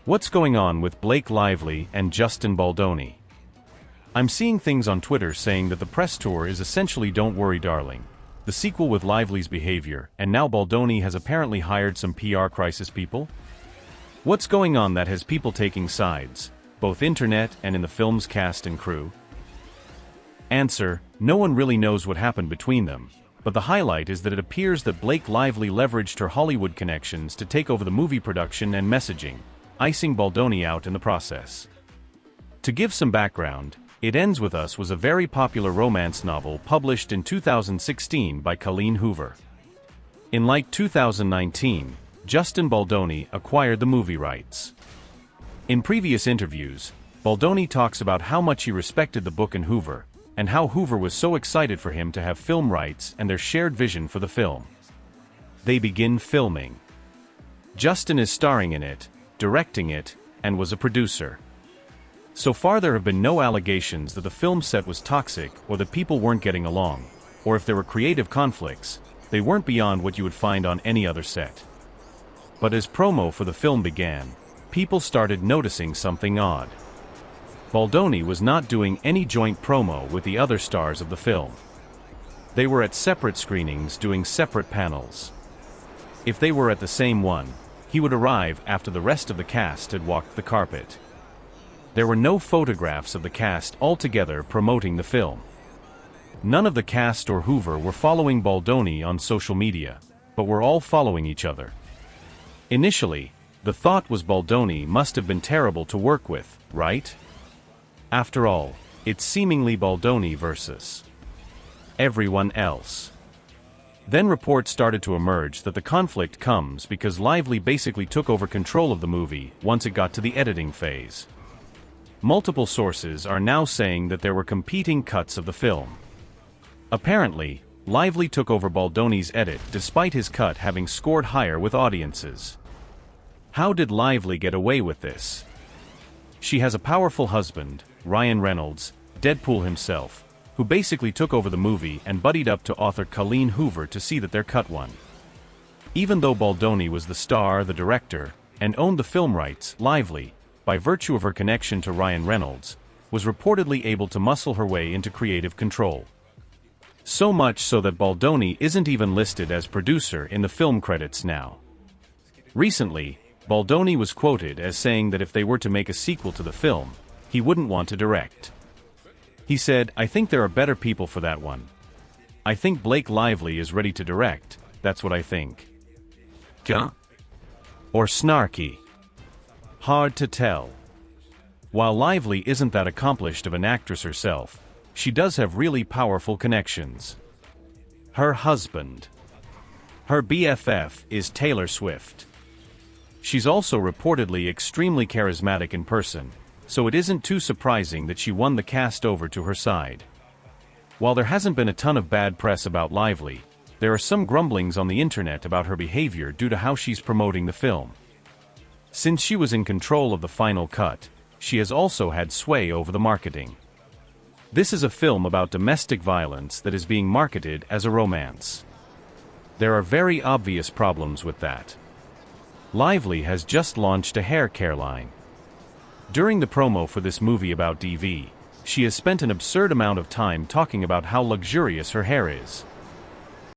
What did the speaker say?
What's going on with Blake Lively and Justin Baldoni? I'm seeing things on Twitter saying that the press tour is essentially Don't Worry Darling, the sequel with Lively's behavior, and now Baldoni has apparently hired some PR crisis people? What's going on that has people taking sides, both internet and in the film's cast and crew? Answer: no one really knows what happened between them, but the highlight is that it appears that Blake Lively leveraged her Hollywood connections to take over the movie production and messaging, icing Baldoni out in the process. To give some background, It Ends With Us was a very popular romance novel published in 2016 by Colleen Hoover. In late 2019, Justin Baldoni acquired the movie rights. In previous interviews, Baldoni talks about how much he respected the book and Hoover, and how Hoover was so excited for him to have film rights and their shared vision for the film. They begin filming. Justin is starring in it, directing it, and was a producer. So far there have been no allegations that the film set was toxic or that people weren't getting along, or if there were creative conflicts, they weren't beyond what you would find on any other set. But as promo for the film began, people started noticing something odd. Baldoni was not doing any joint promo with the other stars of the film. They were at separate screenings doing separate panels. If they were at the same one, he would arrive after the rest of the cast had walked the carpet. There were no photographs of the cast all together promoting the film. None of the cast or Hoover were following Baldoni on social media, but were all following each other. Initially, the thought was Baldoni must have been terrible to work with, right? After all, it's seemingly Baldoni versus everyone else. Then reports started to emerge that the conflict comes because Lively basically took over control of the movie once it got to the editing phase. Multiple sources are now saying that there were competing cuts of the film. Apparently, Lively took over Baldoni's edit despite his cut having scored higher with audiences. How did Lively get away with this? She has a powerful husband, Ryan Reynolds, Deadpool himself, who basically took over the movie and buddied up to author Colleen Hoover to see that their cut won. Even though Baldoni was the star, the director, and owned the film rights, Lively, by virtue of her connection to Ryan Reynolds, was reportedly able to muscle her way into creative control. So much so that Baldoni isn't even listed as producer in the film credits now. Recently, Baldoni was quoted as saying that if they were to make a sequel to the film, he wouldn't want to direct. He said, "I think there are better people for that one. I think Blake Lively is ready to direct, that's what I think." Yeah. Or snarky. Hard to tell. While Lively isn't that accomplished of an actress herself, she does have really powerful connections. Her husband. Her BFF is Taylor Swift. She's also reportedly extremely charismatic in person, so it isn't too surprising that she won the cast over to her side. While there hasn't been a ton of bad press about Lively, there are some grumblings on the internet about her behavior due to how she's promoting the film. Since she was in control of the final cut, she has also had sway over the marketing. This is a film about domestic violence that is being marketed as a romance. There are very obvious problems with that. Lively has just launched a hair care line. During the promo for this movie about DV, she has spent an absurd amount of time talking about how luxurious her hair is.